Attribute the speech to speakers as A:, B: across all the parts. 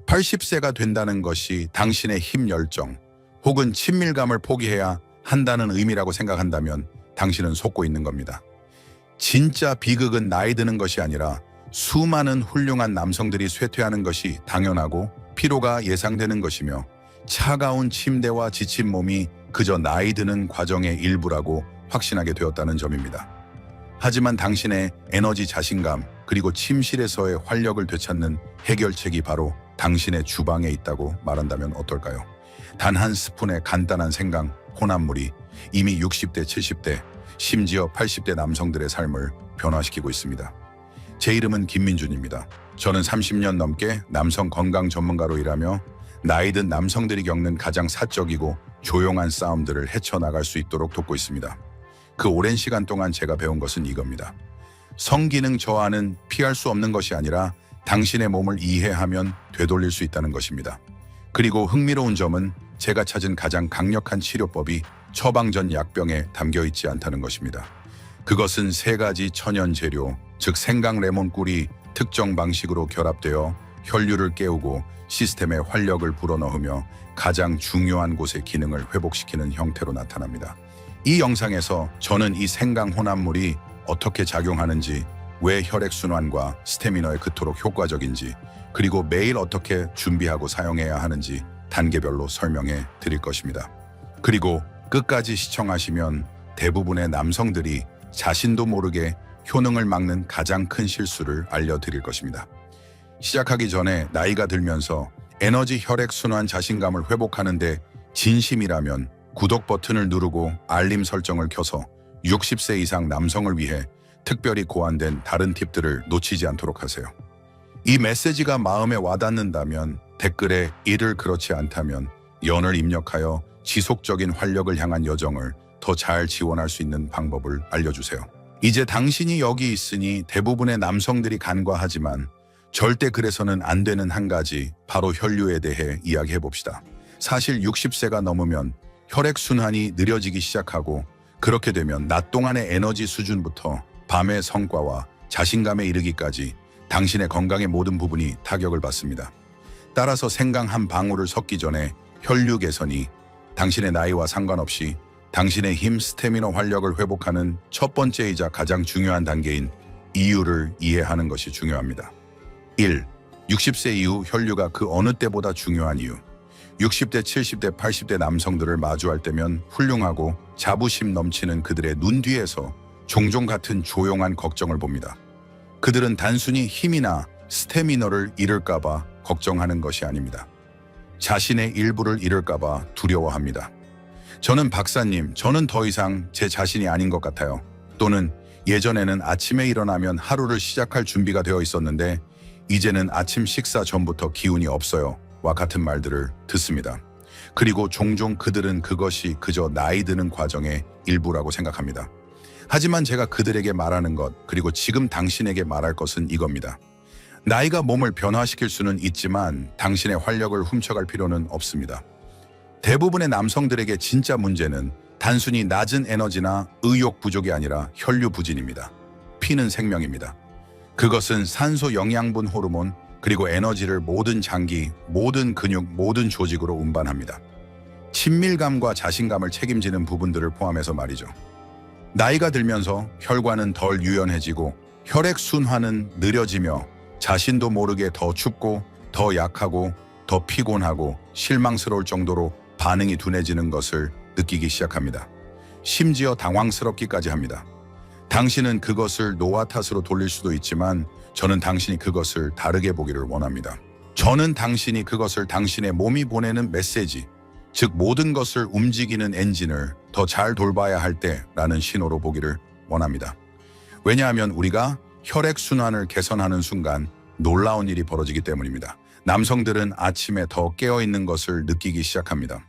A: 80세가 된다는 것이 당신의 힘 열정 혹은 친밀감을 포기해야 한다는 의미라고 생각한다면 당신은 속고 있는 겁니다. 진짜 비극은 나이 드는 것이 아니라 수많은 훌륭한 남성들이 쇠퇴하는 것이 당연하고 피로가 예상되는 것이며 차가운 침대와 지친 몸이 그저 나이 드는 과정의 일부라고 확신하게 되었다는 점입니다. 하지만 당신의 에너지 자신감 그리고 침실에서의 활력을 되찾는 해결책이 바로 당신의 주방에 있다고 말한다면 어떨까요? 단 한 스푼의 간단한 생강, 혼합물이 이미 60대, 70대, 심지어 80대 남성들의 삶을 변화시키고 있습니다. 제 이름은 김민준입니다. 저는 30년 넘게 남성 건강 전문가로 일하며 나이든 남성들이 겪는 가장 사적이고 조용한 싸움들을 헤쳐나갈 수 있도록 돕고 있습니다. 그 오랜 시간 동안 제가 배운 것은 이겁니다. 성기능 저하는 피할 수 없는 것이 아니라 당신의 몸을 이해하면 되돌릴 수 있다는 것입니다. 그리고 흥미로운 점은 제가 찾은 가장 강력한 치료법이 처방전 약병에 담겨 있지 않다는 것입니다. 그것은 3가지 천연 재료, 즉 생강 레몬 꿀이 특정 방식으로 결합되어 혈류를 깨우고 시스템에 활력을 불어넣으며 가장 중요한 곳의 기능을 회복시키는 형태로 나타납니다. 이 영상에서 저는 이 생강 혼합물이 어떻게 작용하는지, 왜 혈액순환과 스태미너에 그토록 효과적인지, 그리고 매일 어떻게 준비하고 사용해야 하는지 단계별로 설명해 드릴 것입니다. 그리고 끝까지 시청하시면 대부분의 남성들이 자신도 모르게 효능을 막는 가장 큰 실수를 알려드릴 것입니다. 시작하기 전에 나이가 들면서 에너지 혈액순환 자신감을 회복하는데 진심이라면 구독 버튼을 누르고 알림 설정을 켜서 60세 이상 남성을 위해 특별히 고안된 다른 팁들을 놓치지 않도록 하세요. 이 메시지가 마음에 와닿는다면 댓글에 이를 그렇지 않다면 연을 입력하여 지속적인 활력을 향한 여정을 더 잘 지원할 수 있는 방법을 알려주세요. 이제 당신이 여기 있으니 대부분의 남성들이 간과하지만 절대 그래서는 안 되는 한 가지, 바로 혈류에 대해 이야기해 봅시다. 사실 60세가 넘으면 혈액순환이 느려지기 시작하고 그렇게 되면 낮 동안의 에너지 수준부터 밤의 성과와 자신감에 이르기까지 당신의 건강의 모든 부분이 타격을 받습니다. 따라서 생강 한 방울을 섞기 전에 혈류 개선이 당신의 나이와 상관없이 당신의 힘, 스태미너 활력을 회복하는 첫 번째이자 가장 중요한 단계인 이유를 이해하는 것이 중요합니다. 1. 60세 이후 혈류가 그 어느 때보다 중요한 이유. 60대, 70대, 80대 남성들을 마주할 때면 훌륭하고 자부심 넘치는 그들의 눈 뒤에서 종종 같은 조용한 걱정을 봅니다. 그들은 단순히 힘이나 스태미너를 잃을까봐 걱정하는 것이 아닙니다. 자신의 일부를 잃을까봐 두려워합니다. 저는 박사님, 저는 더 이상 제 자신이 아닌 것 같아요. 또는 예전에는 아침에 일어나면 하루를 시작할 준비가 되어 있었는데 이제는 아침 식사 전부터 기운이 없어요. 와 같은 말들을 듣습니다. 그리고 종종 그들은 그것이 그저 나이 드는 과정의 일부라고 생각합니다. 하지만 제가 그들에게 말하는 것, 그리고 지금 당신에게 말할 것은 이겁니다. 나이가 몸을 변화시킬 수는 있지만 당신의 활력을 훔쳐갈 필요는 없습니다. 대부분의 남성들에게 진짜 문제는 단순히 낮은 에너지나 의욕 부족이 아니라 혈류 부진입니다. 피는 생명입니다. 그것은 산소 영양분 호르몬, 그리고 에너지를 모든 장기, 모든 근육, 모든 조직으로 운반합니다. 친밀감과 자신감을 책임지는 부분들을 포함해서 말이죠. 나이가 들면서 혈관은 덜 유연해지고 혈액순환은 느려지며 자신도 모르게 더 춥고 더 약하고 더 피곤하고 실망스러울 정도로 반응이 둔해지는 것을 느끼기 시작합니다. 심지어 당황스럽기까지 합니다. 당신은 그것을 노화 탓으로 돌릴 수도 있지만 저는 당신이 그것을 다르게 보기를 원합니다. 저는 당신이 그것을 당신의 몸이 보내는 메시지, 즉 모든 것을 움직이는 엔진을 더 잘 돌봐야 할 때라는 신호로 보기를 원합니다. 왜냐하면 우리가 혈액순환을 개선하는 순간 놀라운 일이 벌어지기 때문입니다. 남성들은 아침에 더 깨어있는 것을 느끼기 시작합니다.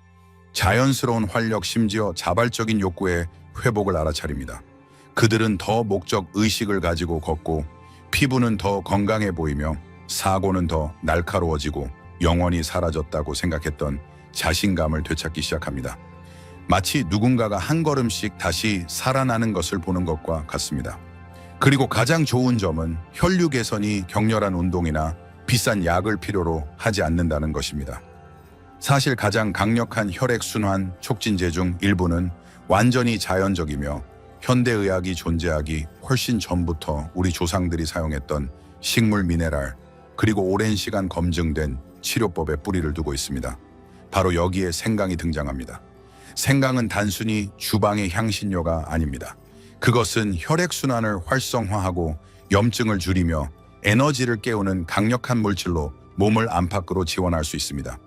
A: 자연스러운 활력, 심지어 자발적인 욕구의 회복을 알아차립니다. 그들은 더 목적 의식을 가지고 걷고 피부는 더 건강해 보이며 사고는 더 날카로워지고 영원히 사라졌다고 생각했던 자신감을 되찾기 시작합니다. 마치 누군가가 한 걸음씩 다시 살아나는 것을 보는 것과 같습니다. 그리고 가장 좋은 점은 혈류 개선이 격렬한 운동이나 비싼 약을 필요로 하지 않는다는 것입니다. 사실 가장 강력한 혈액순환 촉진제 중 일부는 완전히 자연적이며 현대의학이 존재하기 훨씬 전부터 우리 조상들이 사용했던 식물 미네랄 그리고 오랜 시간 검증된 치료법에 뿌리를 두고 있습니다. 바로 여기에 생강이 등장합니다. 생강은 단순히 주방의 향신료가 아닙니다. 그것은 혈액순환을 활성화하고 염증을 줄이며 에너지를 깨우는 강력한 물질로 몸을 안팎으로 지원할 수 있습니다.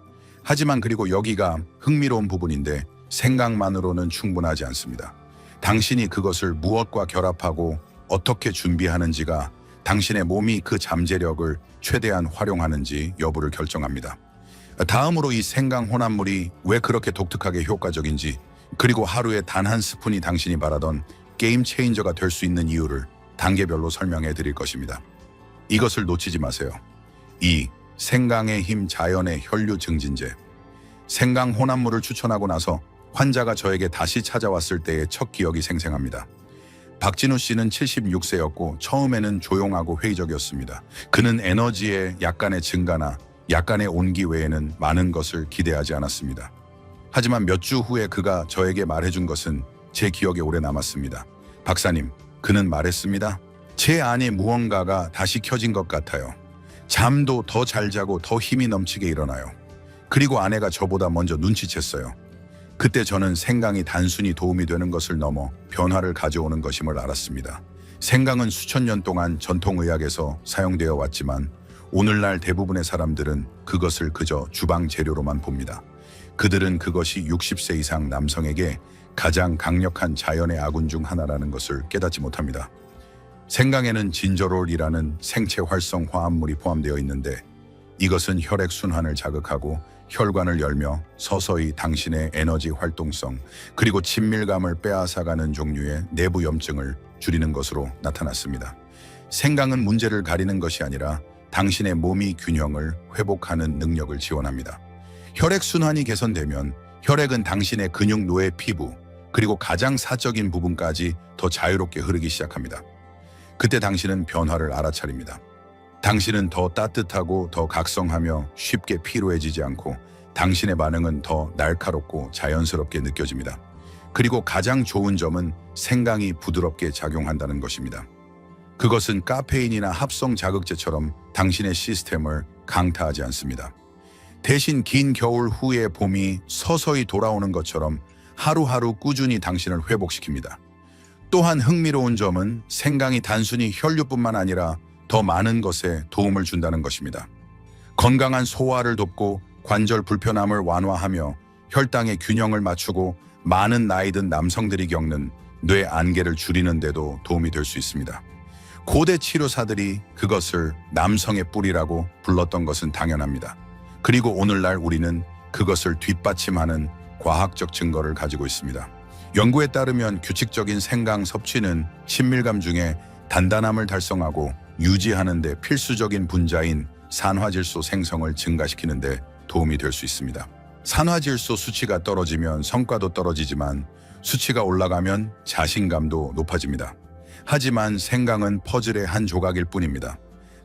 A: 하지만 그리고 여기가 흥미로운 부분인데 생강만으로는 충분하지 않습니다. 당신이 그것을 무엇과 결합하고 어떻게 준비하는지가 당신의 몸이 그 잠재력을 최대한 활용하는지 여부를 결정합니다. 다음으로 이 생강 혼합물이 왜 그렇게 독특하게 효과적인지 그리고 하루에 단 한 스푼이 당신이 바라던 게임 체인저가 될 수 있는 이유를 단계별로 설명해 드릴 것입니다. 이것을 놓치지 마세요. 2. 생강의 힘 자연의 혈류 증진제. 생강 혼합물을 추천하고 나서 환자가 저에게 다시 찾아왔을 때의 첫 기억이 생생합니다. 박진우 씨는 76세였고 처음에는 조용하고 회의적이었습니다. 그는 에너지의 약간의 증가나 약간의 온기 외에는 많은 것을 기대하지 않았습니다. 하지만 몇 주 후에 그가 저에게 말해준 것은 제 기억에 오래 남았습니다. 박사님, 그는 말했습니다. 제 안에 무언가가 다시 켜진 것 같아요. 잠도 더 잘 자고 더 힘이 넘치게 일어나요. 그리고 아내가 저보다 먼저 눈치챘어요. 그때 저는 생강이 단순히 도움이 되는 것을 넘어 변화를 가져오는 것임을 알았습니다. 생강은 수천 년 동안 전통의학에서 사용되어 왔지만 오늘날 대부분의 사람들은 그것을 그저 주방 재료로만 봅니다. 그들은 그것이 60세 이상 남성에게 가장 강력한 자연의 아군 중 하나라는 것을 깨닫지 못합니다. 생강에는 진저롤이라는 생체 활성 화합물이 포함되어 있는데 이것은 혈액순환을 자극하고 혈관을 열며 서서히 당신의 에너지 활동성 그리고 친밀감을 빼앗아가는 종류의 내부 염증을 줄이는 것으로 나타났습니다. 생강은 문제를 가리는 것이 아니라 당신의 몸이 균형을 회복하는 능력을 지원합니다. 혈액순환이 개선되면 혈액은 당신의 근육, 뇌, 피부 그리고 가장 사적인 부분까지 더 자유롭게 흐르기 시작합니다. 그때 당신은 변화를 알아차립니다. 당신은 더 따뜻하고 더 각성하며 쉽게 피로해지지 않고 당신의 반응은 더 날카롭고 자연스럽게 느껴집니다. 그리고 가장 좋은 점은 생강이 부드럽게 작용한다는 것입니다. 그것은 카페인이나 합성 자극제처럼 당신의 시스템을 강타하지 않습니다. 대신 긴 겨울 후의 봄이 서서히 돌아오는 것처럼 하루하루 꾸준히 당신을 회복시킵니다. 또한 흥미로운 점은 생강이 단순히 혈류뿐만 아니라 더 많은 것에 도움을 준다는 것입니다. 건강한 소화를 돕고 관절 불편함을 완화하며 혈당의 균형을 맞추고 많은 나이 든 남성들이 겪는 뇌 안개를 줄이는 데도 도움이 될 수 있습니다. 고대 치료사들이 그것을 남성의 뿌리라고 불렀던 것은 당연합니다. 그리고 오늘날 우리는 그것을 뒷받침하는 과학적 증거를 가지고 있습니다. 연구에 따르면 규칙적인 생강 섭취는 친밀감 중에 단단함을 달성하고 유지하는 데 필수적인 분자인 산화질소 생성을 증가시키는 데 도움이 될 수 있습니다. 산화질소 수치가 떨어지면 성과도 떨어지지만 수치가 올라가면 자신감도 높아집니다. 하지만 생강은 퍼즐의 한 조각일 뿐입니다.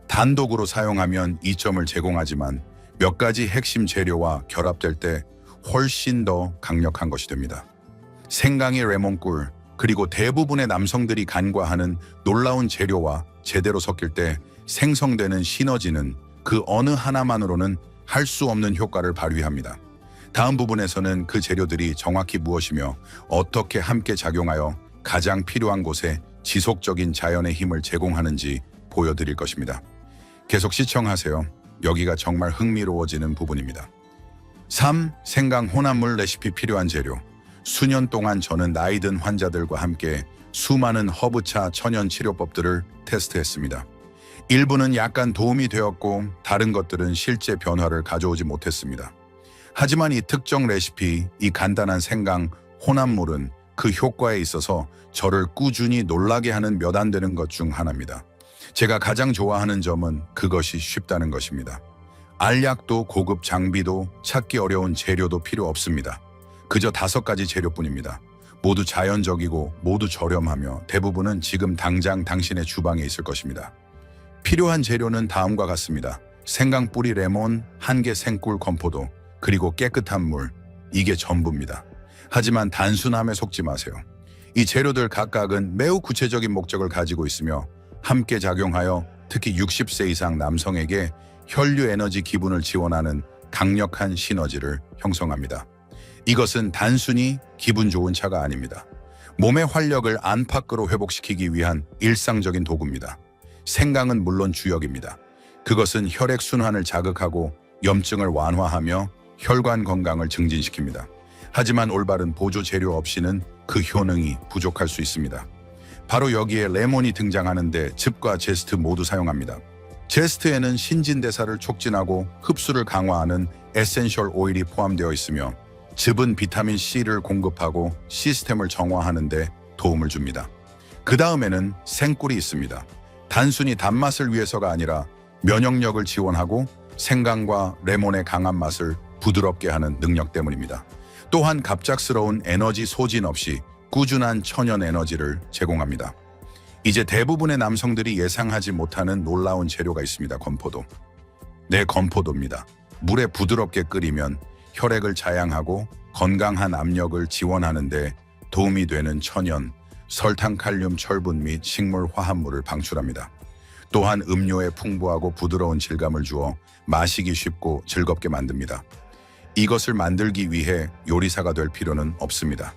A: 단독으로 사용하면 이점을 제공하지만 몇 가지 핵심 재료와 결합될 때 훨씬 더 강력한 것이 됩니다. 생강의 레몬꿀, 그리고 대부분의 남성들이 간과하는 놀라운 재료와 제대로 섞일 때 생성되는 시너지는 그 어느 하나만으로는 할 수 없는 효과를 발휘합니다. 다음 부분에서는 그 재료들이 정확히 무엇이며 어떻게 함께 작용하여 가장 필요한 곳에 지속적인 자연의 힘을 제공하는지 보여드릴 것입니다. 계속 시청하세요. 여기가 정말 흥미로워지는 부분입니다. 3. 생강 혼합물 레시피 필요한 재료. 수년 동안 저는 나이 든 환자들과 함께 수많은 허브차 천연 치료법들을 테스트했습니다. 일부는 약간 도움이 되었고 다른 것들은 실제 변화를 가져오지 못했습니다. 하지만 이 특정 레시피, 이 간단한 생강 혼합물은 그 효과에 있어서 저를 꾸준히 놀라게 하는 몇 안 되는 것 중 하나입니다. 제가 가장 좋아하는 점은 그것이 쉽다는 것입니다. 알약도 고급 장비도 찾기 어려운 재료도 필요 없습니다. 그저 5가지 재료뿐입니다. 모두 자연적이고 모두 저렴하며 대부분은 지금 당장 당신의 주방에 있을 것입니다. 필요한 재료는 다음과 같습니다. 생강 뿌리 레몬, 한 개 생꿀 건포도, 그리고 깨끗한 물, 이게 전부입니다. 하지만 단순함에 속지 마세요. 이 재료들 각각은 매우 구체적인 목적을 가지고 있으며 함께 작용하여 특히 60세 이상 남성에게 혈류 에너지 기분을 지원하는 강력한 시너지를 형성합니다. 이것은 단순히 기분 좋은 차가 아닙니다. 몸의 활력을 안팎으로 회복시키기 위한 일상적인 도구입니다. 생강은 물론 주역입니다. 그것은 혈액순환을 자극하고 염증을 완화하며 혈관 건강을 증진시킵니다. 하지만 올바른 보조 재료 없이는 그 효능이 부족할 수 있습니다. 바로 여기에 레몬이 등장하는데 즙과 제스트 모두 사용합니다. 제스트에는 신진대사를 촉진하고 흡수를 강화하는 에센셜 오일이 포함되어 있으며 즙은 비타민 C를 공급하고 시스템을 정화하는 데 도움을 줍니다. 그 다음에는 생꿀이 있습니다. 단순히 단맛을 위해서가 아니라 면역력을 지원하고 생강과 레몬의 강한 맛을 부드럽게 하는 능력 때문입니다. 또한 갑작스러운 에너지 소진 없이 꾸준한 천연 에너지를 제공합니다. 이제 대부분의 남성들이 예상하지 못하는 놀라운 재료가 있습니다. 건포도. 네, 건포도입니다. 물에 부드럽게 끓이면 혈액을 자양하고 건강한 압력을 지원하는 데 도움이 되는 천연, 설탕, 칼륨, 철분 및 식물 화합물을 방출합니다. 또한 음료에 풍부하고 부드러운 질감을 주어 마시기 쉽고 즐겁게 만듭니다. 이것을 만들기 위해 요리사가 될 필요는 없습니다.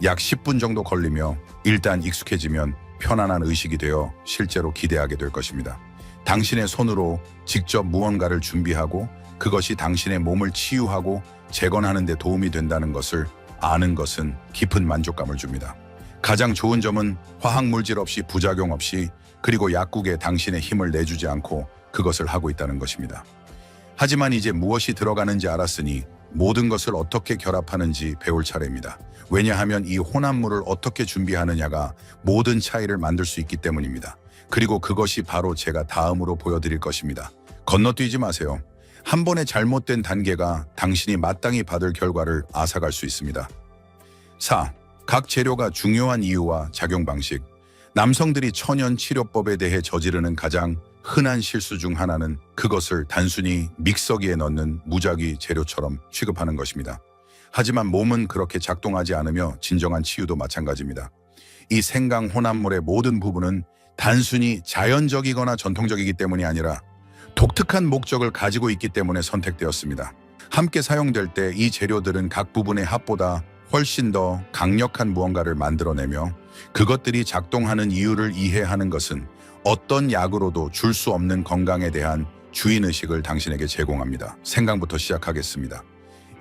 A: 약 10분 정도 걸리며 일단 익숙해지면 편안한 의식이 되어 실제로 기대하게 될 것입니다. 당신의 손으로 직접 무언가를 준비하고 그것이 당신의 몸을 치유하고 재건하는 데 도움이 된다는 것을 아는 것은 깊은 만족감을 줍니다. 가장 좋은 점은 화학물질 없이 부작용 없이 그리고 약국에 당신의 힘을 내주지 않고 그것을 하고 있다는 것입니다. 하지만 이제 무엇이 들어가는지 알았으니 모든 것을 어떻게 결합하는지 배울 차례입니다. 왜냐하면 이 혼합물을 어떻게 준비하느냐가 모든 차이를 만들 수 있기 때문입니다. 그리고 그것이 바로 제가 다음으로 보여드릴 것입니다. 건너뛰지 마세요. 한 번의 잘못된 단계가 당신이 마땅히 받을 결과를 앗아갈 수 있습니다. 4. 각 재료가 중요한 이유와 작용 방식. 남성들이 천연 치료법에 대해 저지르는 가장 흔한 실수 중 하나는 그것을 단순히 믹서기에 넣는 무작위 재료처럼 취급하는 것입니다. 하지만 몸은 그렇게 작동하지 않으며 진정한 치유도 마찬가지입니다. 이 생강 혼합물의 모든 부분은 단순히 자연적이거나 전통적이기 때문이 아니라 독특한 목적을 가지고 있기 때문에 선택되었습니다. 함께 사용될 때 이 재료들은 각 부분의 합보다 훨씬 더 강력한 무언가를 만들어내며 그것들이 작동하는 이유를 이해하는 것은 어떤 약으로도 줄 수 없는 건강에 대한 주인의식을 당신에게 제공합니다. 생강부터 시작하겠습니다.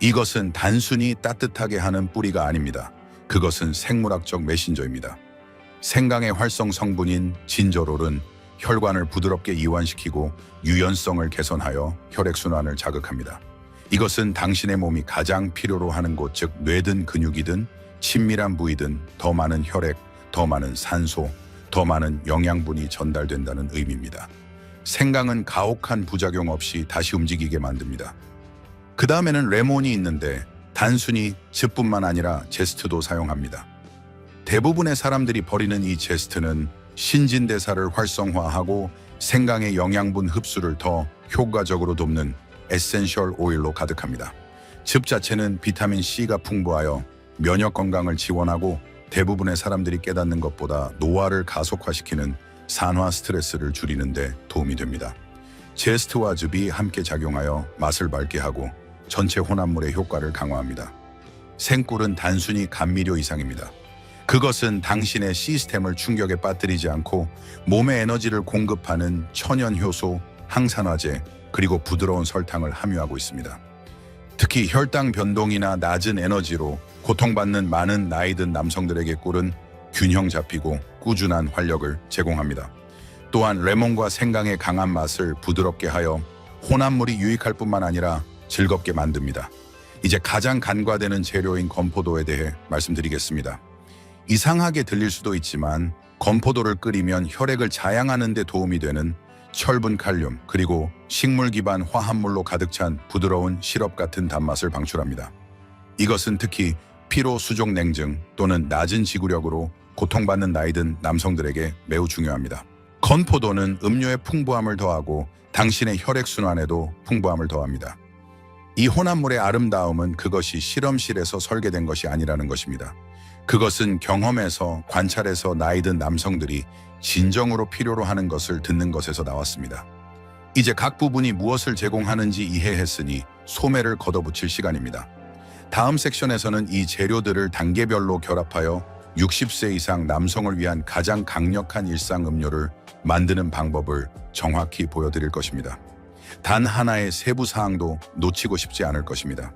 A: 이것은 단순히 따뜻하게 하는 뿌리가 아닙니다. 그것은 생물학적 메신저입니다. 생강의 활성 성분인 진저롤은 혈관을 부드럽게 이완시키고 유연성을 개선하여 혈액순환을 자극합니다. 이것은 당신의 몸이 가장 필요로 하는 곳, 즉 뇌든 근육이든 친밀한 부위든 더 많은 혈액, 더 많은 산소, 더 많은 영양분이 전달된다는 의미입니다. 생강은 가혹한 부작용 없이 다시 움직이게 만듭니다. 그 다음에는 레몬이 있는데 단순히 즙뿐만 아니라 제스트도 사용합니다. 대부분의 사람들이 버리는 이 제스트는 신진대사를 활성화하고 생강의 영양분 흡수를 더 효과적으로 돕는 에센셜 오일로 가득합니다. 즙 자체는 비타민 C가 풍부하여 면역 건강을 지원하고 대부분의 사람들이 깨닫는 것보다 노화를 가속화시키는 산화 스트레스를 줄이는 데 도움이 됩니다. 제스트와 즙이 함께 작용하여 맛을 밝게 하고 전체 혼합물의 효과를 강화합니다. 생꿀은 단순히 감미료 이상입니다. 그것은 당신의 시스템을 충격에 빠뜨리지 않고 몸에 에너지를 공급하는 천연 효소, 항산화제, 그리고 부드러운 설탕을 함유하고 있습니다. 특히 혈당 변동이나 낮은 에너지로 고통받는 많은 나이 든 남성들에게 꿀은 균형 잡히고 꾸준한 활력을 제공합니다. 또한 레몬과 생강의 강한 맛을 부드럽게 하여 혼합물이 유익할 뿐만 아니라 즐겁게 만듭니다. 이제 가장 간과되는 재료인 건포도에 대해 말씀드리겠습니다. 이상하게 들릴 수도 있지만 건포도를 끓이면 혈액을 자양하는 데 도움이 되는 철분, 칼륨, 그리고 식물 기반 화합물로 가득 찬 부드러운 시럽 같은 단맛을 방출합니다. 이것은 특히 피로 수족 냉증 또는 낮은 지구력으로 고통받는 나이 든 남성들에게 매우 중요합니다. 건포도는 음료의 풍부함을 더하고 당신의 혈액순환에도 풍부함을 더합니다. 이 혼합물의 아름다움은 그것이 실험실에서 설계된 것이 아니라는 것입니다. 그것은 경험에서, 관찰에서 나이 든 남성들이 진정으로 필요로 하는 것을 듣는 것에서 나왔습니다. 이제 각 부분이 무엇을 제공하는지 이해했으니 소매를 걷어붙일 시간입니다. 다음 섹션에서는 이 재료들을 단계별로 결합하여 60세 이상 남성을 위한 가장 강력한 일상 음료를 만드는 방법을 정확히 보여드릴 것입니다. 단 하나의 세부 사항도 놓치고 싶지 않을 것입니다.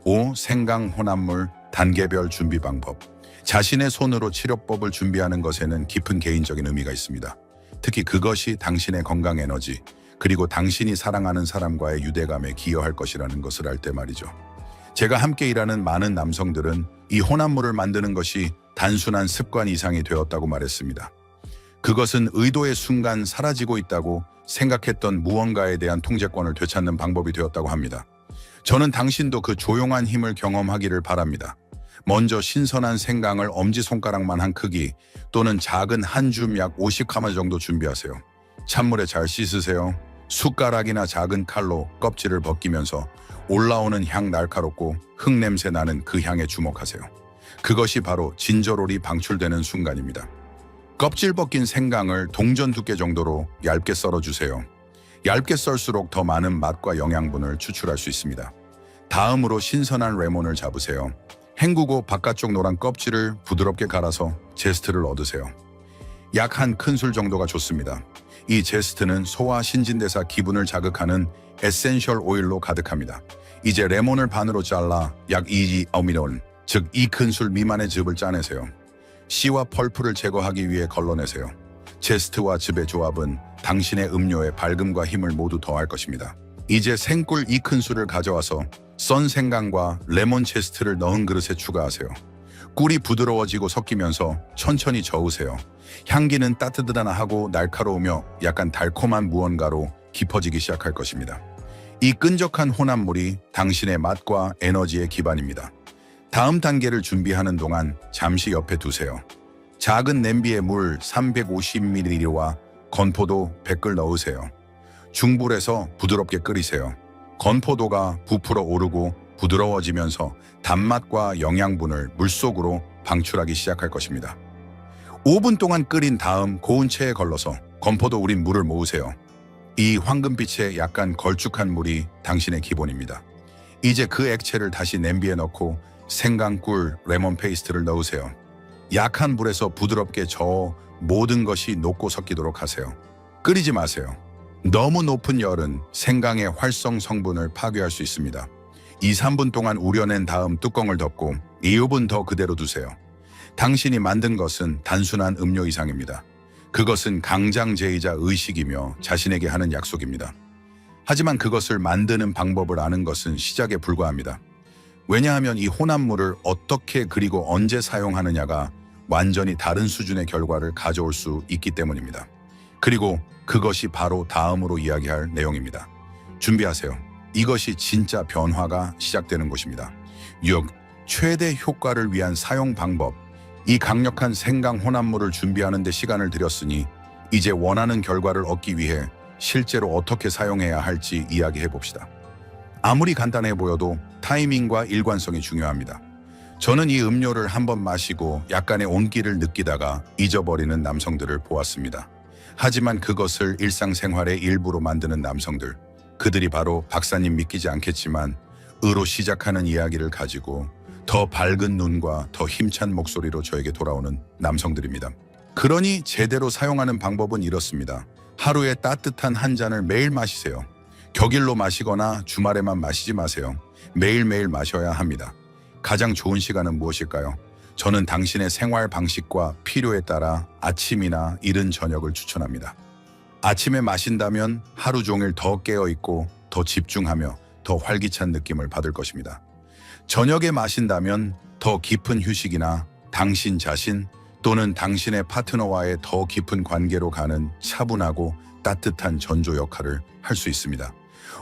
A: 5. 생강 혼합물 단계별 준비 방법. 자신의 손으로 치료법을 준비하는 것에는 깊은 개인적인 의미가 있습니다. 특히 그것이 당신의 건강 에너지, 그리고 당신이 사랑하는 사람과의 유대감에 기여할 것이라는 것을 알 때 말이죠. 제가 함께 일하는 많은 남성들은 이 혼합물을 만드는 것이 단순한 습관 이상이 되었다고 말했습니다. 그것은 의도의 순간 사라지고 있다고 생각했던 무언가에 대한 통제권을 되찾는 방법이 되었다고 합니다. 저는 당신도 그 조용한 힘을 경험하기를 바랍니다. 먼저 신선한 생강을 엄지손가락만한 크기 또는 작은 한 줌 약 50카마 정도 준비하세요. 찬물에 잘 씻으세요. 숟가락이나 작은 칼로 껍질을 벗기면서 올라오는 향 날카롭고 흙냄새 나는 그 향에 주목하세요. 그것이 바로 진저롤이 방출되는 순간입니다. 껍질 벗긴 생강을 동전 두께 정도로 얇게 썰어주세요. 얇게 썰수록 더 많은 맛과 영양분을 추출할 수 있습니다. 다음으로 신선한 레몬을 잡으세요. 헹구고 바깥쪽 노란 껍질을 부드럽게 갈아서 제스트를 얻으세요. 약 한 큰술 정도가 좋습니다. 이 제스트는 소화 신진대사 기분을 자극하는 에센셜 오일로 가득합니다. 이제 레몬을 반으로 잘라 약 2어미론, 즉 2큰술 미만의 즙을 짜내세요. 씨와 펄프를 제거하기 위해 걸러내세요. 제스트와 즙의 조합은 당신의 음료의 밝음과 힘을 모두 더할 것입니다. 이제 생꿀 2큰술을 가져와서 썬 생강과 레몬 제스트를 넣은 그릇에 추가하세요. 꿀이 부드러워지고 섞이면서 천천히 저으세요. 향기는 따뜻하고 날카로우며 약간 달콤한 무언가로 깊어지기 시작할 것입니다. 이 끈적한 혼합물이 당신의 맛과 에너지의 기반입니다. 다음 단계를 준비하는 동안 잠시 옆에 두세요. 작은 냄비에 물 350ml와 건포도 100글 넣으세요. 중불에서 부드럽게 끓이세요. 건포도가 부풀어 오르고 부드러워지면서 단맛과 영양분을 물속으로 방출하기 시작할 것입니다. 5분 동안 끓인 다음 고운 체에 걸러서 건포도 우린 물을 모으세요. 이 황금빛의 약간 걸쭉한 물이 당신의 기본입니다. 이제 그 액체를 다시 냄비에 넣고 생강꿀, 레몬 페이스트를 넣으세요. 약한 불에서 부드럽게 저어 모든 것이 녹고 섞이도록 하세요. 끓이지 마세요. 너무 높은 열은 생강의 활성 성분을 파괴할 수 있습니다. 2-3분 동안 우려낸 다음 뚜껑을 덮고 2-5분 더 그대로 두세요. 당신이 만든 것은 단순한 음료 이상입니다. 그것은 강장제이자 의식이며 자신에게 하는 약속입니다. 하지만 그것을 만드는 방법을 아는 것은 시작에 불과합니다. 왜냐하면 이 혼합물을 어떻게 그리고 언제 사용하느냐가 완전히 다른 수준의 결과를 가져올 수 있기 때문입니다. 그리고 그것이 바로 다음으로 이야기할 내용입니다. 준비하세요. 이것이 진짜 변화가 시작되는 곳입니다. 6. 최대 효과를 위한 사용 방법. 이 강력한 생강 혼합물을 준비하는 데 시간을 들였으니 이제 원하는 결과를 얻기 위해 실제로 어떻게 사용해야 할지 이야기해 봅시다. 아무리 간단해 보여도 타이밍과 일관성이 중요합니다. 저는 이 음료를 한번 마시고 약간의 온기를 느끼다가 잊어버리는 남성들을 보았습니다. 하지만 그것을 일상생활의 일부로 만드는 남성들, 그들이 바로 박사님 믿기지 않겠지만 의로 시작하는 이야기를 가지고 더 밝은 눈과 더 힘찬 목소리로 저에게 돌아오는 남성들입니다. 그러니 제대로 사용하는 방법은 이렇습니다. 하루에 따뜻한 한 잔을 매일 마시세요. 격일로 마시거나 주말에만 마시지 마세요. 매일매일 마셔야 합니다. 가장 좋은 시간은 무엇일까요? 저는 당신의 생활 방식과 필요에 따라 아침이나 이른 저녁을 추천합니다. 아침에 마신다면 하루 종일 더 깨어있고 더 집중하며 더 활기찬 느낌을 받을 것입니다. 저녁에 마신다면 더 깊은 휴식이나 당신 자신 또는 당신의 파트너와의 더 깊은 관계로 가는 차분하고 따뜻한 전조 역할을 할 수 있습니다.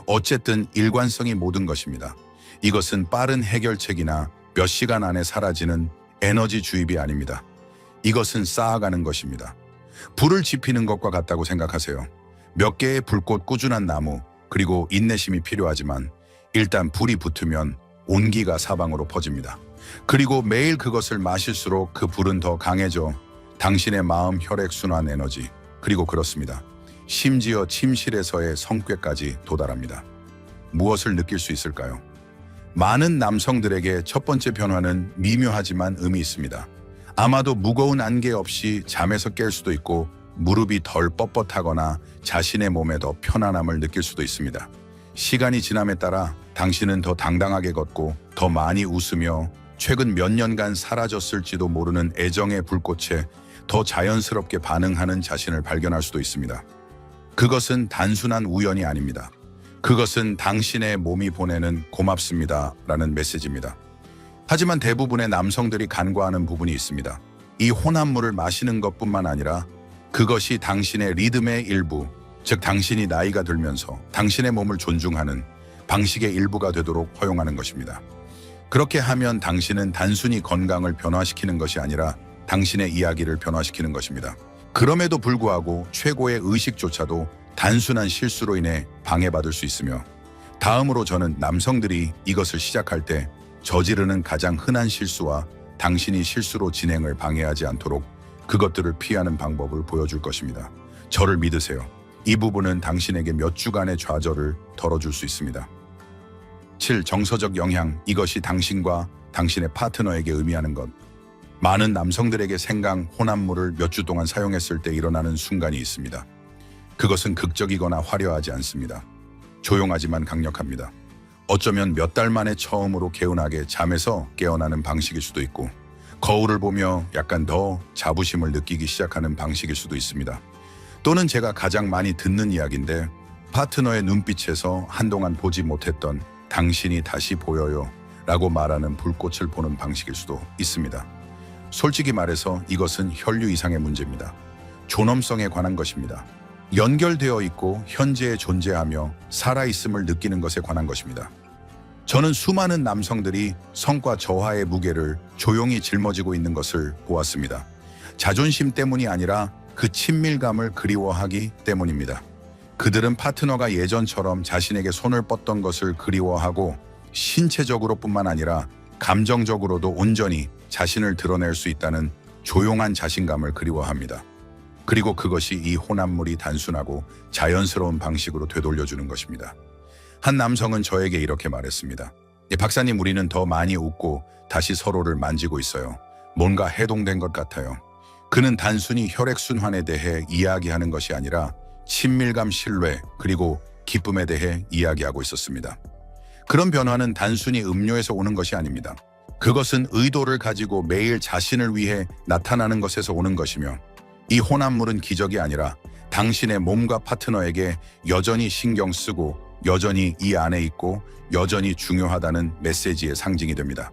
A: 어쨌든 일관성이 모든 것입니다. 이것은 빠른 해결책이나 몇 시간 안에 사라지는 에너지 주입이 아닙니다. 이것은 쌓아가는 것입니다. 불을 지피는 것과 같다고 생각하세요. 몇 개의 불꽃 꾸준한 나무, 그리고 인내심이 필요하지만 일단 불이 붙으면 온기가 사방으로 퍼집니다. 그리고 매일 그것을 마실수록 그 불은 더 강해져 당신의 마음, 혈액, 순환, 에너지, 그리고 그렇습니다. 심지어 침실에서의 성꾀까지 도달합니다. 무엇을 느낄 수 있을까요? 많은 남성들에게 첫 번째 변화는 미묘하지만 의미 있습니다. 아마도 무거운 안개 없이 잠에서 깰 수도 있고 무릎이 덜 뻣뻣하거나 자신의 몸에 더 편안함을 느낄 수도 있습니다. 시간이 지남에 따라 당신은 더 당당하게 걷고 더 많이 웃으며 최근 몇 년간 사라졌을지도 모르는 애정의 불꽃에 더 자연스럽게 반응하는 자신을 발견할 수도 있습니다. 그것은 단순한 우연이 아닙니다. 그것은 당신의 몸이 보내는 고맙습니다라는 메시지입니다. 하지만 대부분의 남성들이 간과하는 부분이 있습니다. 이 혼합물을 마시는 것뿐만 아니라 그것이 당신의 리듬의 일부, 즉 당신이 나이가 들면서 당신의 몸을 존중하는 방식의 일부가 되도록 허용하는 것입니다. 그렇게 하면 당신은 단순히 건강을 변화시키는 것이 아니라 당신의 이야기를 변화시키는 것입니다. 그럼에도 불구하고 최고의 의식조차도 단순한 실수로 인해 방해받을 수 있으며, 다음으로 저는 남성들이 이것을 시작할 때 저지르는 가장 흔한 실수와 당신이 실수로 진행을 방해하지 않도록 그것들을 피하는 방법을 보여줄 것입니다. 저를 믿으세요. 이 부분은 당신에게 몇 주간의 좌절을 덜어줄 수 있습니다. 7. 정서적 영향. 이것이 당신과 당신의 파트너에게 의미하는 것. 많은 남성들에게 생강, 혼합물을 몇 주 동안 사용했을 때 일어나는 순간이 있습니다. 그것은 극적이거나 화려하지 않습니다. 조용하지만 강력합니다. 어쩌면 몇 달 만에 처음으로 개운하게 잠에서 깨어나는 방식일 수도 있고, 거울을 보며 약간 더 자부심을 느끼기 시작하는 방식일 수도 있습니다. 또는 제가 가장 많이 듣는 이야기인데, 파트너의 눈빛에서 한동안 보지 못했던 당신이 다시 보여요 라고 말하는 불꽃을 보는 방식일 수도 있습니다. 솔직히 말해서 이것은 혈류 이상의 문제입니다. 존엄성에 관한 것입니다. 연결되어 있고 현재에 존재하며 살아있음을 느끼는 것에 관한 것입니다. 저는 수많은 남성들이 성과 저하의 무게를 조용히 짊어지고 있는 것을 보았습니다. 자존심 때문이 아니라 그 친밀감을 그리워하기 때문입니다. 그들은 파트너가 예전처럼 자신에게 손을 뻗던 것을 그리워하고, 신체적으로뿐만 아니라 감정적으로도 온전히 자신을 드러낼 수 있다는 조용한 자신감을 그리워합니다. 그리고 그것이 이 혼합물이 단순하고 자연스러운 방식으로 되돌려주는 것입니다. 한 남성은 저에게 이렇게 말했습니다. 박사님, 우리는 더 많이 웃고 다시 서로를 만지고 있어요. 뭔가 해동된 것 같아요. 그는 단순히 혈액순환에 대해 이야기하는 것이 아니라 친밀감, 신뢰, 그리고 기쁨에 대해 이야기하고 있었습니다. 그런 변화는 단순히 음료에서 오는 것이 아닙니다. 그것은 의도를 가지고 매일 자신을 위해 나타나는 것에서 오는 것이며, 이 혼합물은 기적이 아니라 당신의 몸과 파트너에게 여전히 신경 쓰고 여전히 이 안에 있고 여전히 중요하다는 메시지의 상징이 됩니다.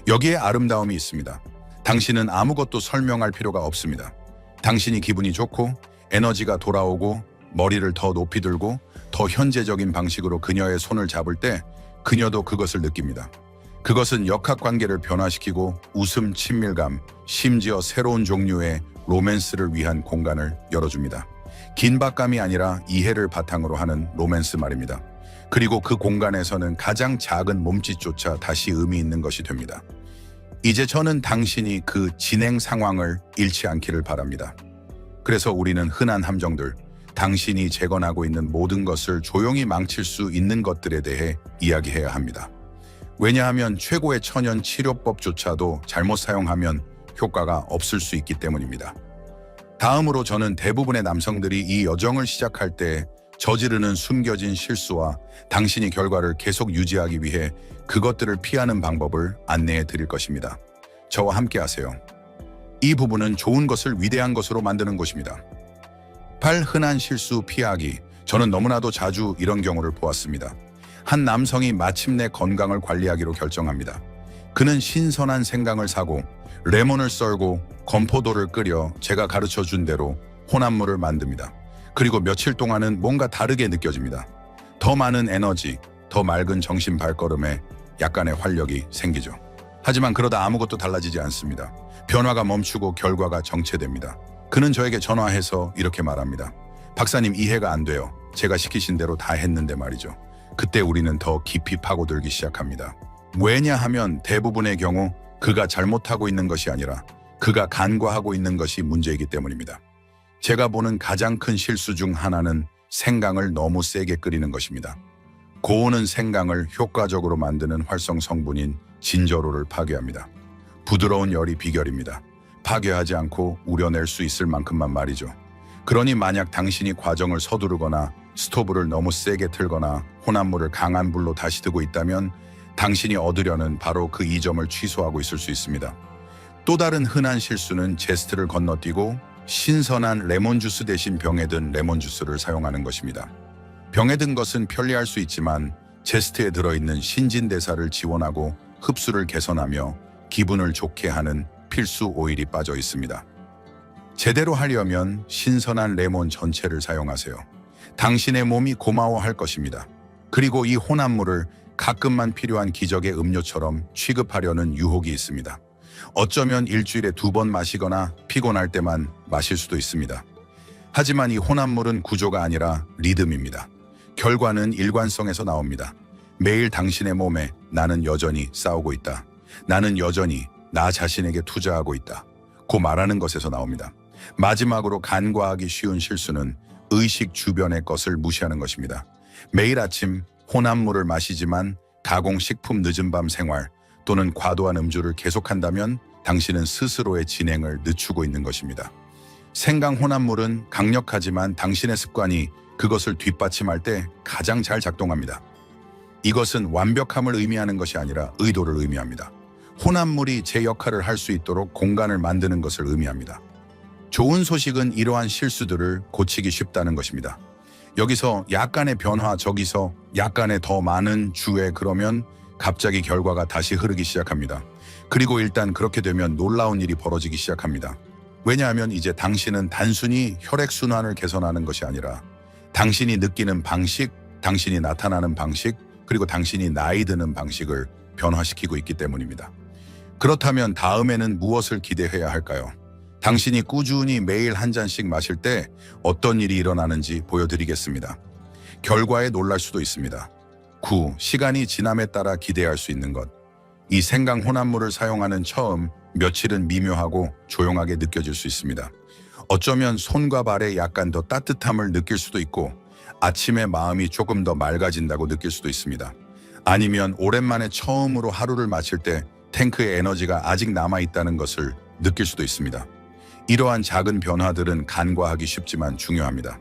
A: 여기에 아름다움이 있습니다. 당신은 아무것도 설명할 필요가 없습니다. 당신이 기분이 좋고 에너지가 돌아오고 머리를 더 높이 들고 더 현재적인 방식으로 그녀의 손을 잡을 때 그녀도 그것을 느낍니다. 그것은 역학관계를 변화시키고 웃음, 친밀감, 심지어 새로운 종류의 로맨스를 위한 공간을 열어줍니다. 긴박감이 아니라 이해를 바탕으로 하는 로맨스 말입니다. 그리고 그 공간에서는 가장 작은 몸짓조차 다시 의미 있는 것이 됩니다. 이제 저는 당신이 그 진행 상황을 잃지 않기를 바랍니다. 그래서 우리는 흔한 함정들, 당신이 재건하고 있는 모든 것을 조용히 망칠 수 있는 것들에 대해 이야기해야 합니다. 왜냐하면 최고의 천연 치료법조차도 잘못 사용하면 효과가 없을 수 있기 때문입니다. 다음으로 저는 대부분의 남성들이 이 여정을 시작할 때 저지르는 숨겨진 실수와 당신이 결과를 계속 유지하기 위해 그것들을 피하는 방법을 안내해 드릴 것입니다. 저와 함께 하세요. 이 부분은 좋은 것을 위대한 것으로 만드는 곳입니다. 8. 흔한 실수 피하기. 저는 너무나도 자주 이런 경우를 보았습니다. 한 남성이 마침내 건강을 관리하기로 결정합니다. 그는 신선한 생강을 사고 레몬을 썰고 건포도를 끓여 제가 가르쳐준 대로 혼합물을 만듭니다. 그리고 며칠 동안은 뭔가 다르게 느껴집니다. 더 많은 에너지, 더 맑은 정신 발걸음에 약간의 활력이 생기죠. 하지만 그러다 아무것도 달라지지 않습니다. 변화가 멈추고 결과가 정체됩니다. 그는 저에게 전화해서 이렇게 말합니다. 박사님, 이해가 안 돼요. 제가 시키신 대로 다 했는데 말이죠. 그때 우리는 더 깊이 파고들기 시작합니다. 왜냐하면 대부분의 경우 그가 잘못하고 있는 것이 아니라 그가 간과하고 있는 것이 문제이기 때문입니다. 제가 보는 가장 큰 실수 중 하나는 생강을 너무 세게 끓이는 것입니다. 고온은 생강을 효과적으로 만드는 활성 성분인 진저로를 파괴합니다. 부드러운 열이 비결입니다. 파괴하지 않고 우려낼 수 있을 만큼만 말이죠. 그러니 만약 당신이 과정을 서두르거나 스토브를 너무 세게 틀거나 혼합물을 강한 불로 다시 두고 있다면 당신이 얻으려는 바로 그 이점을 취소하고 있을 수 있습니다. 또 다른 흔한 실수는 제스트를 건너뛰고 신선한 레몬주스 대신 병에 든 레몬주스를 사용하는 것입니다. 병에 든 것은 편리할 수 있지만 제스트에 들어있는 신진대사를 지원하고 흡수를 개선하며 기분을 좋게 하는 필수 오일이 빠져 있습니다. 제대로 하려면 신선한 레몬 전체를 사용하세요. 당신의 몸이 고마워할 것입니다. 그리고 이 혼합물을 가끔만 필요한 기적의 음료처럼 취급하려는 유혹이 있습니다. 어쩌면 일주일에 2번 마시거나 피곤할 때만 마실 수도 있습니다. 하지만 이 혼합물은 구조가 아니라 리듬입니다. 결과는 일관성에서 나옵니다. 매일 당신의 몸에 나는 여전히 싸우고 있다. 나는 여전히 나 자신에게 투자하고 있다. 고 말하는 것에서 나옵니다. 마지막으로 간과하기 쉬운 실수는 의식 주변의 것을 무시하는 것입니다. 매일 아침 혼합물을 마시지만 가공식품 늦은 밤 생활 또는 과도한 음주를 계속한다면 당신은 스스로의 진행을 늦추고 있는 것입니다. 생강 혼합물은 강력하지만 당신의 습관이 그것을 뒷받침할 때 가장 잘 작동합니다. 이것은 완벽함을 의미하는 것이 아니라 의도를 의미합니다. 혼합물이 제 역할을 할 수 있도록 공간을 만드는 것을 의미합니다. 좋은 소식은 이러한 실수들을 고치기 쉽다는 것입니다. 여기서 약간의 변화, 저기서 약간의 더 많은 주에 그러면 갑자기 결과가 다시 흐르기 시작합니다. 그리고 일단 그렇게 되면 놀라운 일이 벌어지기 시작합니다. 왜냐하면 이제 당신은 단순히 혈액순환을 개선하는 것이 아니라 당신이 느끼는 방식, 당신이 나타나는 방식, 그리고 당신이 나이 드는 방식을 변화시키고 있기 때문입니다. 그렇다면 다음에는 무엇을 기대해야 할까요? 당신이 꾸준히 매일 한 잔씩 마실 때 어떤 일이 일어나는지 보여드리겠습니다. 결과에 놀랄 수도 있습니다. 9. 시간이 지남에 따라 기대할 수 있는 것. 이 생강 혼합물을 사용하는 처음 며칠은 미묘하고 조용하게 느껴질 수 있습니다. 어쩌면 손과 발에 약간 더 따뜻함을 느낄 수도 있고 아침에 마음이 조금 더 맑아진다고 느낄 수도 있습니다. 아니면 오랜만에 처음으로 하루를 마칠 때 탱크의 에너지가 아직 남아있다는 것을 느낄 수도 있습니다. 이러한 작은 변화들은 간과하기 쉽지만 중요합니다.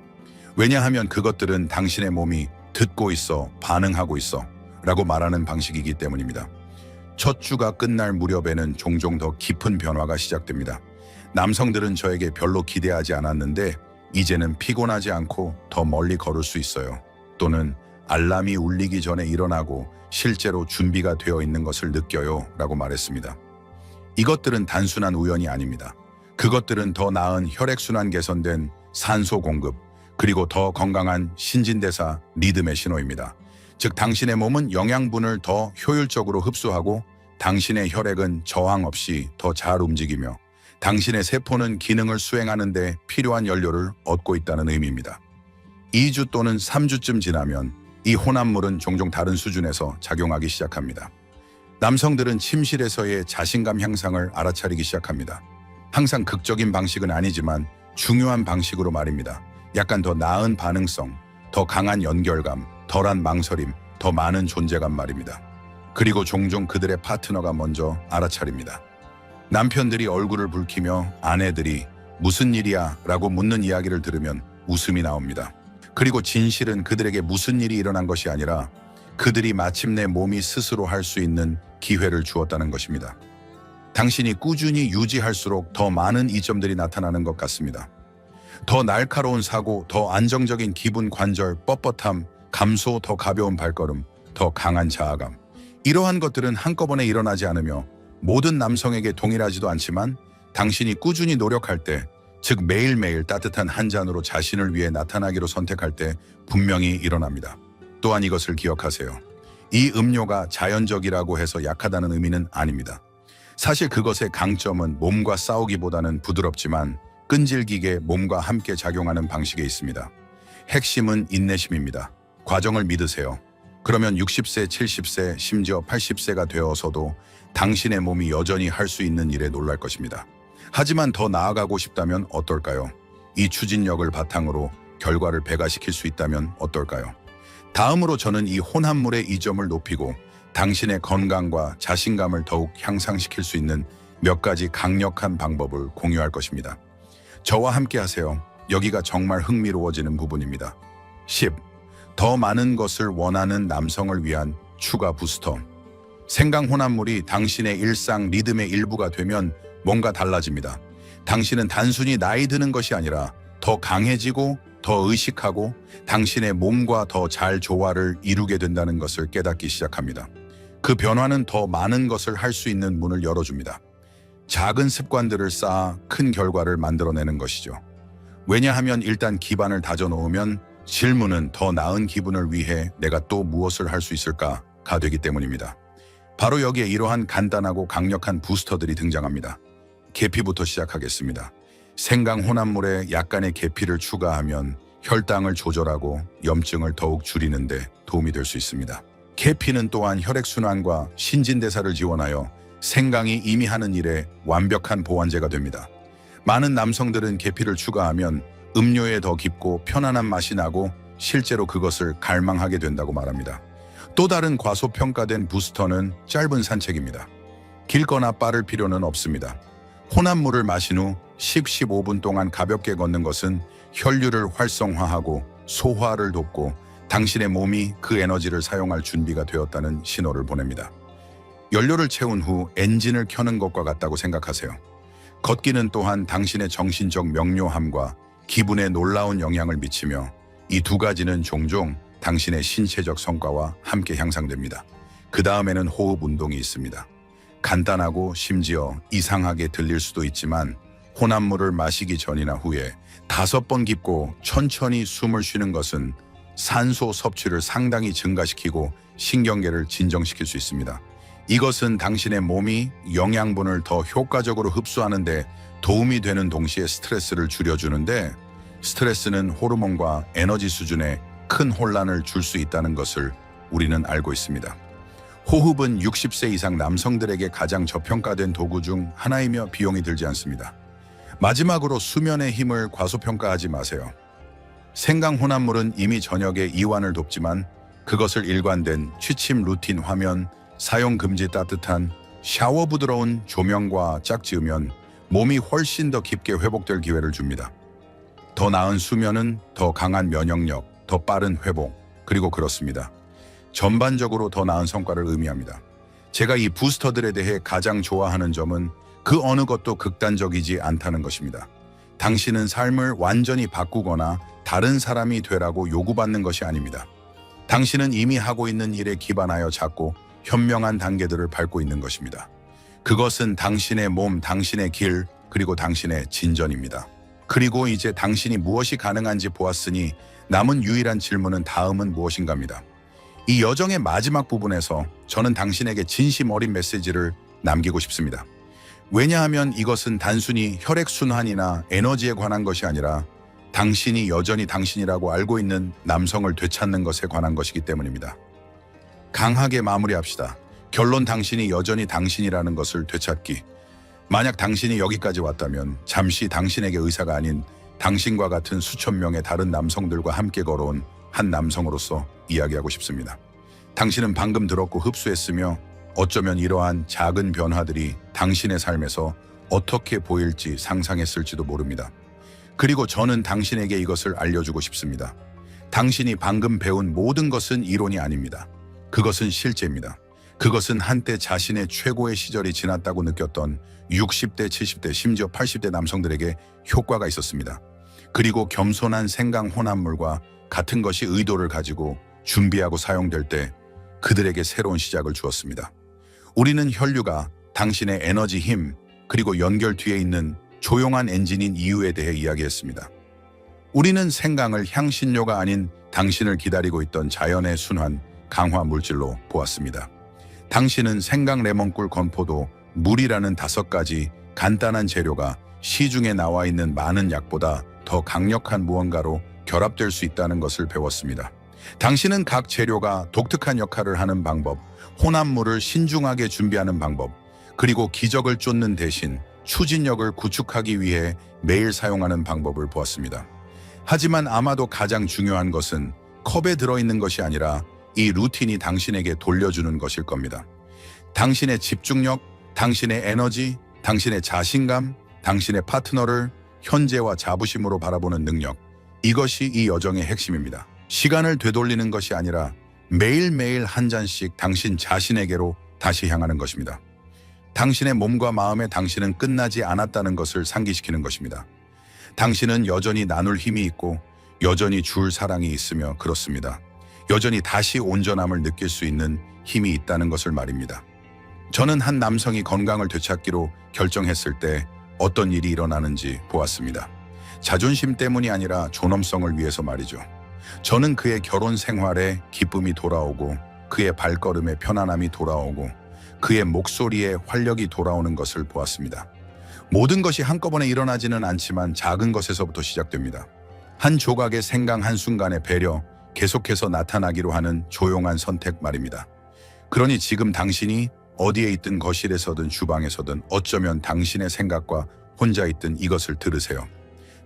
A: 왜냐하면 그것들은 당신의 몸이 듣고 있어, 반응하고 있어 라고 말하는 방식이기 때문입니다. 첫 주가 끝날 무렵에는 종종 더 깊은 변화가 시작됩니다. 남성들은 저에게 별로 기대하지 않았는데 이제는 피곤하지 않고 더 멀리 걸을 수 있어요. 또는 알람이 울리기 전에 일어나고 실제로 준비가 되어 있는 것을 느껴요 라고 말했습니다. 이것들은 단순한 우연이 아닙니다. 그것들은 더 나은 혈액순환 개선된 산소 공급, 그리고 더 건강한 신진대사 리듬의 신호입니다. 즉 당신의 몸은 영양분을 더 효율적으로 흡수하고 당신의 혈액은 저항 없이 더 잘 움직이며 당신의 세포는 기능을 수행하는 데 필요한 연료를 얻고 있다는 의미입니다. 2주 또는 3주쯤 지나면 이 혼합물은 종종 다른 수준에서 작용하기 시작합니다. 남성들은 침실에서의 자신감 향상을 알아차리기 시작합니다. 항상 극적인 방식은 아니지만 중요한 방식으로 말입니다. 약간 더 나은 반응성, 더 강한 연결감, 덜한 망설임, 더 많은 존재감 말입니다. 그리고 종종 그들의 파트너가 먼저 알아차립니다. 남편들이 얼굴을 붉히며 아내들이 무슨 일이야? 라고 묻는 이야기를 들으면 웃음이 나옵니다. 그리고 진실은 그들에게 무슨 일이 일어난 것이 아니라 그들이 마침내 몸이 스스로 할 수 있는 기회를 주었다는 것입니다. 당신이 꾸준히 유지할수록 더 많은 이점들이 나타나는 것 같습니다. 더 날카로운 사고, 더 안정적인 기분 관절, 뻣뻣함, 감소, 더 가벼운 발걸음, 더 강한 자아감. 이러한 것들은 한꺼번에 일어나지 않으며 모든 남성에게 동일하지도 않지만 당신이 꾸준히 노력할 때, 즉 매일매일 따뜻한 한 잔으로 자신을 위해 나타나기로 선택할 때 분명히 일어납니다. 또한 이것을 기억하세요. 이 음료가 자연적이라고 해서 약하다는 의미는 아닙니다. 사실 그것의 강점은 몸과 싸우기보다는 부드럽지만 끈질기게 몸과 함께 작용하는 방식에 있습니다. 핵심은 인내심입니다. 과정을 믿으세요. 그러면 60세, 70세, 심지어 80세가 되어서도 당신의 몸이 여전히 할 수 있는 일에 놀랄 것입니다. 하지만 더 나아가고 싶다면 어떨까요? 이 추진력을 바탕으로 결과를 배가시킬 수 있다면 어떨까요? 다음으로 저는 이 혼합물의 이점을 높이고 당신의 건강과 자신감을 더욱 향상시킬 수 있는 몇 가지 강력한 방법을 공유할 것입니다. 저와 함께 하세요. 여기가 정말 흥미로워지는 부분입니다. 10. 더 많은 것을 원하는 남성을 위한 추가 부스터. 생강 혼합물이 당신의 일상 리듬의 일부가 되면 뭔가 달라집니다. 당신은 단순히 나이 드는 것이 아니라 더 강해지고 더 의식하고 당신의 몸과 더 잘 조화를 이루게 된다는 것을 깨닫기 시작합니다. 그 변화는 더 많은 것을 할 수 있는 문을 열어줍니다. 작은 습관들을 쌓아 큰 결과를 만들어내는 것이죠. 왜냐하면 일단 기반을 다져놓으면 질문은 더 나은 기분을 위해 내가 또 무엇을 할 수 있을까가 되기 때문입니다. 바로 여기에 이러한 간단하고 강력한 부스터들이 등장합니다. 계피부터 시작하겠습니다. 생강 혼합물에 약간의 계피를 추가하면 혈당을 조절하고 염증을 더욱 줄이는 데 도움이 될 수 있습니다. 계피는 또한 혈액순환과 신진대사를 지원하여 생강이 이미 하는 일에 완벽한 보완제가 됩니다. 많은 남성들은 계피를 추가하면 음료에 더 깊고 편안한 맛이 나고 실제로 그것을 갈망하게 된다고 말합니다. 또 다른 과소평가된 부스터는 짧은 산책입니다. 길거나 빠를 필요는 없습니다. 혼합물을 마신 후 10-15분 동안 가볍게 걷는 것은 혈류를 활성화하고 소화를 돕고 당신의 몸이 그 에너지를 사용할 준비가 되었다는 신호를 보냅니다. 연료를 채운 후 엔진을 켜는 것과 같다고 생각하세요. 걷기는 또한 당신의 정신적 명료함과 기분에 놀라운 영향을 미치며 이 두 가지는 종종 당신의 신체적 성과와 함께 향상됩니다. 그 다음에는 호흡 운동이 있습니다. 간단하고 심지어 이상하게 들릴 수도 있지만 혼합물을 마시기 전이나 후에 5번 깊고 천천히 숨을 쉬는 것은 산소 섭취를 상당히 증가시키고 신경계를 진정시킬 수 있습니다. 이것은 당신의 몸이 영양분을 더 효과적으로 흡수하는 데 도움이 되는 동시에 스트레스를 줄여주는데 스트레스는 호르몬과 에너지 수준에 큰 혼란을 줄 수 있다는 것을 우리는 알고 있습니다. 호흡은 60세 이상 남성들에게 가장 저평가된 도구 중 하나이며 비용이 들지 않습니다. 마지막으로 수면의 힘을 과소평가하지 마세요. 생강 혼합물은 이미 저녁에 이완을 돕지만 그것을 일관된 취침 루틴 화면, 사용 금지 따뜻한 샤워 부드러운 조명과 짝지으면 몸이 훨씬 더 깊게 회복될 기회를 줍니다. 더 나은 수면은 더 강한 면역력, 더 빠른 회복, 그리고 그렇습니다. 전반적으로 더 나은 성과를 의미합니다. 제가 이 부스터들에 대해 가장 좋아하는 점은 그 어느 것도 극단적이지 않다는 것입니다. 당신은 삶을 완전히 바꾸거나 다른 사람이 되라고 요구받는 것이 아닙니다. 당신은 이미 하고 있는 일에 기반하여 작고 현명한 단계들을 밟고 있는 것입니다. 그것은 당신의 몸, 당신의 길, 그리고 당신의 진전입니다. 그리고 이제 당신이 무엇이 가능한지 보았으니 남은 유일한 질문은 다음은 무엇인가입니다. 이 여정의 마지막 부분에서 저는 당신에게 진심 어린 메시지를 남기고 싶습니다. 왜냐하면 이것은 단순히 혈액순환이나 에너지에 관한 것이 아니라 당신이 여전히 당신이라고 알고 있는 남성을 되찾는 것에 관한 것이기 때문입니다. 강하게 마무리합시다. 결론, 당신이 여전히 당신이라는 것을 되찾기. 만약 당신이 여기까지 왔다면 잠시 당신에게 의사가 아닌 당신과 같은 수천 명의 다른 남성들과 함께 걸어온 한 남성으로서 이야기하고 싶습니다. 당신은 방금 들었고 흡수했으며 어쩌면 이러한 작은 변화들이 당신의 삶에서 어떻게 보일지 상상했을지도 모릅니다. 그리고 저는 당신에게 이것을 알려주고 싶습니다. 당신이 방금 배운 모든 것은 이론이 아닙니다. 그것은 실제입니다. 그것은 한때 자신의 최고의 시절이 지났다고 느꼈던 60대, 70대, 심지어 80대 남성들에게 효과가 있었습니다. 그리고 겸손한 생강 혼합물과 같은 것이 의도를 가지고 준비하고 사용될 때 그들에게 새로운 시작을 주었습니다. 우리는 혈류가 당신의 에너지 힘, 그리고 연결 뒤에 있는 조용한 엔진인 이유에 대해 이야기했습니다. 우리는 생강을 향신료가 아닌 당신을 기다리고 있던 자연의 순환, 강화 물질로 보았습니다. 당신은 생강, 레몬꿀, 건포도, 물이라는 5가지 간단한 재료가 시중에 나와 있는 많은 약보다 더 강력한 무언가로 결합될 수 있다는 것을 배웠습니다. 당신은 각 재료가 독특한 역할을 하는 방법, 혼합물을 신중하게 준비하는 방법, 그리고 기적을 쫓는 대신 추진력을 구축하기 위해 매일 사용하는 방법을 보았습니다. 하지만 아마도 가장 중요한 것은 컵에 들어있는 것이 아니라 이 루틴이 당신에게 돌려주는 것일 겁니다. 당신의 집중력, 당신의 에너지, 당신의 자신감, 당신의 파트너를 현재와 자부심으로 바라보는 능력, 이것이 이 여정의 핵심입니다. 시간을 되돌리는 것이 아니라 매일매일 한 잔씩 당신 자신에게로 다시 향하는 것입니다. 당신의 몸과 마음에 당신은 끝나지 않았다는 것을 상기시키는 것입니다. 당신은 여전히 나눌 힘이 있고 여전히 줄 사랑이 있으며 그렇습니다. 여전히 다시 온전함을 느낄 수 있는 힘이 있다는 것을 말입니다. 저는 한 남성이 건강을 되찾기로 결정했을 때 어떤 일이 일어나는지 보았습니다. 자존심 때문이 아니라 존엄성을 위해서 말이죠. 저는 그의 결혼 생활에 기쁨이 돌아오고 그의 발걸음에 편안함이 돌아오고 그의 목소리에 활력이 돌아오는 것을 보았습니다. 모든 것이 한꺼번에 일어나지는 않지만 작은 것에서부터 시작됩니다. 한 조각의 생강 한순간의 배려, 계속해서 나타나기로 하는 조용한 선택 말입니다. 그러니 지금 당신이 어디에 있든 거실에서든 주방에서든 어쩌면 당신의 생각과 혼자 있든 이것을 들으세요.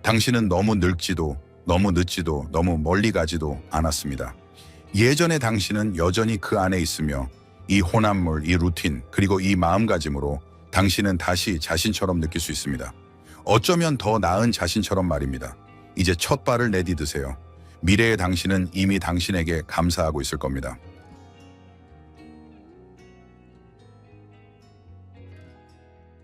A: 당신은 너무 늙지도 너무 늦지도 너무 멀리 가지도 않았습니다. 예전의 당신은 여전히 그 안에 있으며 이 혼합물, 이 루틴, 그리고 이 마음가짐으로 당신은 다시 자신처럼 느낄 수 있습니다. 어쩌면 더 나은 자신처럼 말입니다. 이제 첫 발을 내디드세요. 미래의 당신은 이미 당신에게 감사하고 있을 겁니다.